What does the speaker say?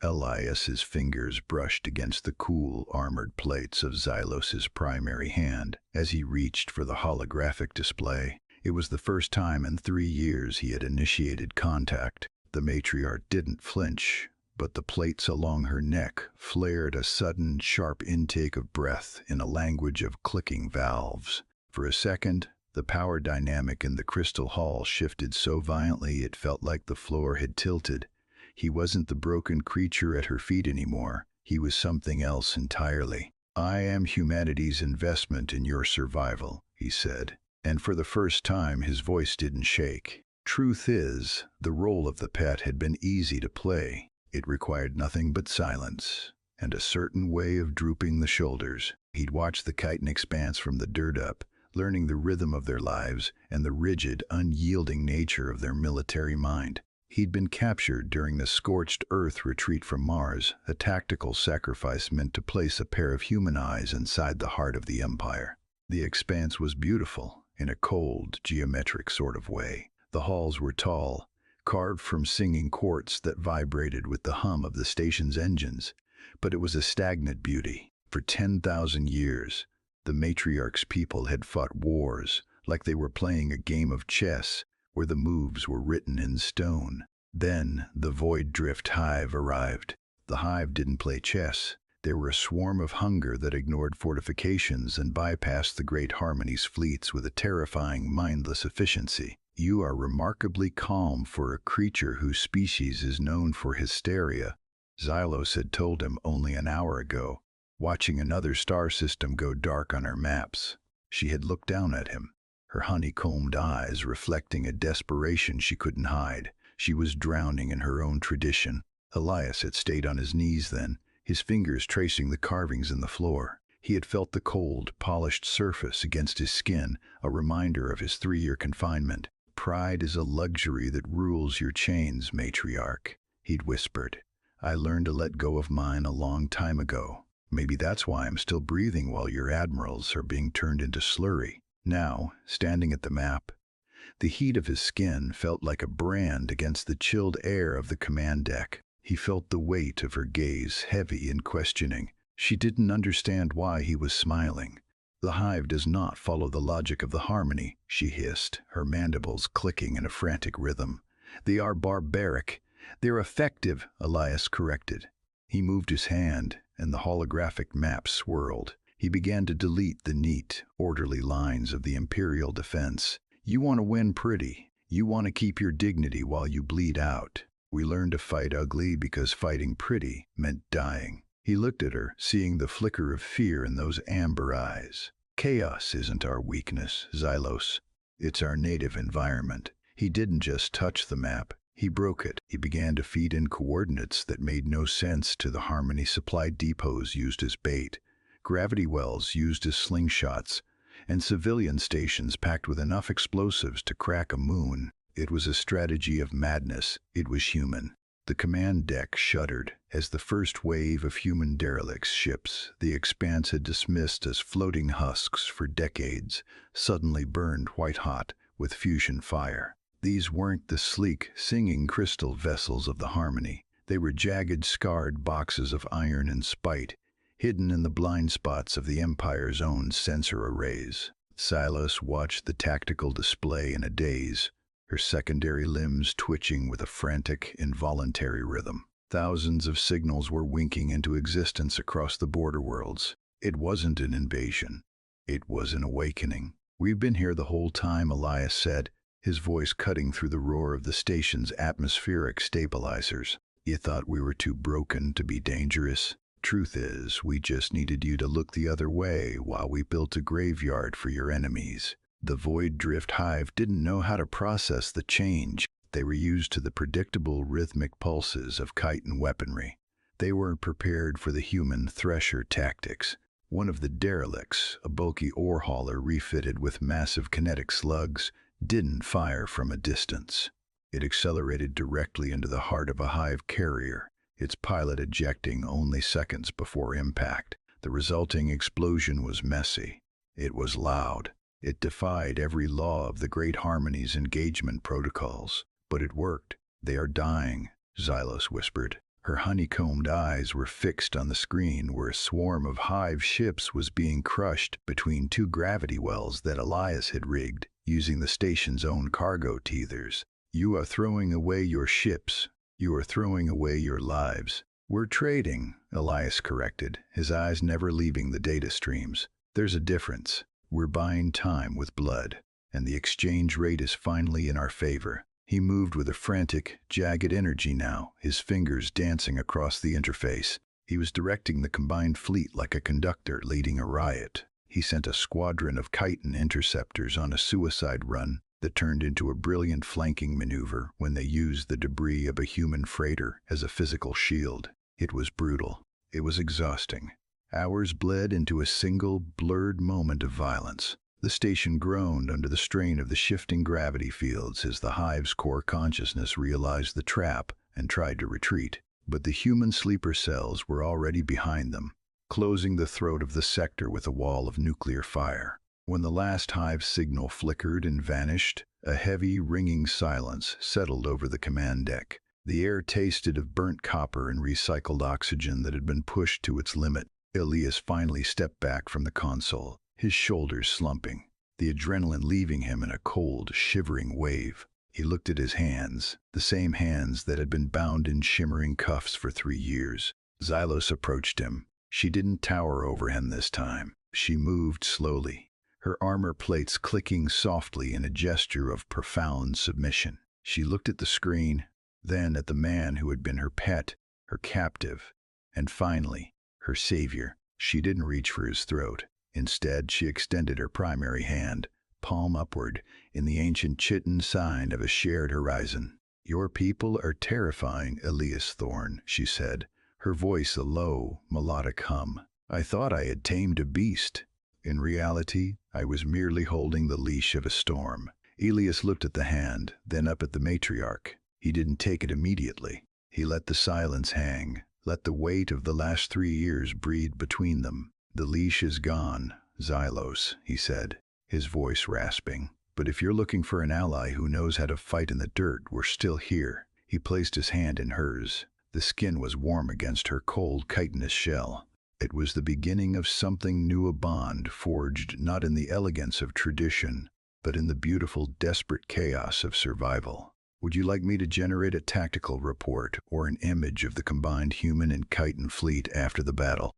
Elias's fingers brushed against the cool, armored plates of Xylos's primary hand as he reached for the holographic display. It was the first time in 3 years he had initiated contact. The matriarch didn't flinch, but the plates along her neck flared a sudden, sharp intake of breath in a language of clicking valves. For a second, the power dynamic in the crystal hall shifted so violently it felt like the floor had tilted. He wasn't the broken creature at her feet anymore. He was something else entirely. "I am humanity's investment in your survival," he said. And for the first time, his voice didn't shake. Truth is, the role of the pet had been easy to play. It required nothing but silence and a certain way of drooping the shoulders. He'd watched the chitin expanse from the dirt up, learning the rhythm of their lives and the rigid, unyielding nature of their military mind. He'd been captured during the scorched Earth retreat from Mars, a tactical sacrifice meant to place a pair of human eyes inside the heart of the Empire. The expanse was beautiful, in a cold, geometric sort of way. The halls were tall, carved from singing quartz that vibrated with the hum of the station's engines, but it was a stagnant beauty. For 10,000 years, the matriarch's people had fought wars like they were playing a game of chess where the moves were written in stone. Then the Void Drift Hive arrived. The Hive didn't play chess. They were a swarm of hunger that ignored fortifications and bypassed the Great Harmony's fleets with a terrifying, mindless efficiency. "You are remarkably calm for a creature whose species is known for hysteria," Xylos had told him only an hour ago, watching another star system go dark on her maps. She had looked down at him, her honeycombed eyes reflecting a desperation she couldn't hide. She was drowning in her own tradition. Elias had stayed on his knees then, his fingers tracing the carvings in the floor. He had felt the cold, polished surface against his skin, a reminder of his 3-year confinement. "Pride is a luxury that rules your chains, matriarch," he'd whispered. "I learned to let go of mine a long time ago. Maybe that's why I'm still breathing while your admirals are being turned into slurry." Now, standing at the map, the heat of his skin felt like a brand against the chilled air of the command deck. He felt the weight of her gaze, heavy and questioning. She didn't understand why he was smiling. "The Hive does not follow the logic of the Harmony," she hissed, her mandibles clicking in a frantic rhythm. "They are barbaric. They're effective," Elias corrected. He moved his hand, and the holographic map swirled. He began to delete the neat, orderly lines of the Imperial defense. "You want to win pretty. You want to keep your dignity while you bleed out. We learned to fight ugly because fighting pretty meant dying." He looked at her, seeing the flicker of fear in those amber eyes. "Chaos isn't our weakness, Xylos. It's our native environment." He didn't just touch the map. He broke it. He began to feed in coordinates that made no sense to the Harmony supply depots used as bait, gravity wells used as slingshots, and civilian stations packed with enough explosives to crack a moon. It was a strategy of madness. It was human. The command deck shuddered as the first wave of human derelicts ships the Expanse had dismissed as floating husks for decades suddenly burned white-hot with fusion fire. These weren't the sleek, singing crystal vessels of the Harmony. They were jagged, scarred boxes of iron and spite, hidden in the blind spots of the Empire's own sensor arrays. Silas watched the tactical display in a daze, her secondary limbs twitching with a frantic, involuntary rhythm. Thousands of signals were winking into existence across the border worlds. It wasn't an invasion. It was an awakening. "We've been here the whole time," Elias said, his voice cutting through the roar of the station's atmospheric stabilizers. "You thought we were too broken to be dangerous? Truth is, we just needed you to look the other way while we built a graveyard for your enemies." The Void Drift Hive didn't know how to process the change. They were used to the predictable rhythmic pulses of chitin weaponry. They weren't prepared for the human thresher tactics. One of the derelicts, a bulky ore hauler refitted with massive kinetic slugs, didn't fire from a distance. It accelerated directly into the heart of a Hive carrier, its pilot ejecting only seconds before impact. The resulting explosion was messy. It was loud. It defied every law of the Great Harmony's engagement protocols. But it worked. "They are dying," Xylos whispered. Her honeycombed eyes were fixed on the screen where a swarm of hive ships was being crushed between two gravity wells that Elias had rigged, using the station's own cargo teethers. "You are throwing away your ships. You are throwing away your lives." "We're trading," Elias corrected, his eyes never leaving the data streams. "There's a difference. We're buying time with blood, and the exchange rate is finally in our favor." He moved with a frantic, jagged energy now, his fingers dancing across the interface. He was directing the combined fleet like a conductor leading a riot. He sent a squadron of chitin interceptors on a suicide run that turned into a brilliant flanking maneuver when they used the debris of a human freighter as a physical shield. It was brutal. It was exhausting. Hours bled into a single, blurred moment of violence. The station groaned under the strain of the shifting gravity fields as the hive's core consciousness realized the trap and tried to retreat. But the human sleeper cells were already behind them, closing the throat of the sector with a wall of nuclear fire. When the last hive signal flickered and vanished, a heavy, ringing silence settled over the command deck. The air tasted of burnt copper and recycled oxygen that had been pushed to its limit. Elias finally stepped back from the console, his shoulders slumping, the adrenaline leaving him in a cold, shivering wave. He looked at his hands, the same hands that had been bound in shimmering cuffs for 3 years. Xylos approached him. She didn't tower over him this time. She moved slowly, her armor plates clicking softly in a gesture of profound submission. She looked at the screen, then at the man who had been her pet, her captive, and finally, her savior. She didn't reach for his throat. Instead, she extended her primary hand, palm upward, in the ancient chitin sign of a shared horizon. "Your people are terrifying, Elias Thorne," she said, her voice a low, melodic hum. "I thought I had tamed a beast. In reality, I was merely holding the leash of a storm." Elias looked at the hand, then up at the matriarch. He didn't take it immediately. He let the silence hang, let the weight of the last 3 years breathe between them. "The leash is gone, Xylos," he said, his voice rasping. "But if you're looking for an ally who knows how to fight in the dirt, we're still here." He placed his hand in hers. The skin was warm against her cold, chitinous shell. It was the beginning of something new, a bond forged not in the elegance of tradition, but in the beautiful, desperate chaos of survival. "Would you like me to generate a tactical report or an image of the combined human and chitin fleet after the battle?"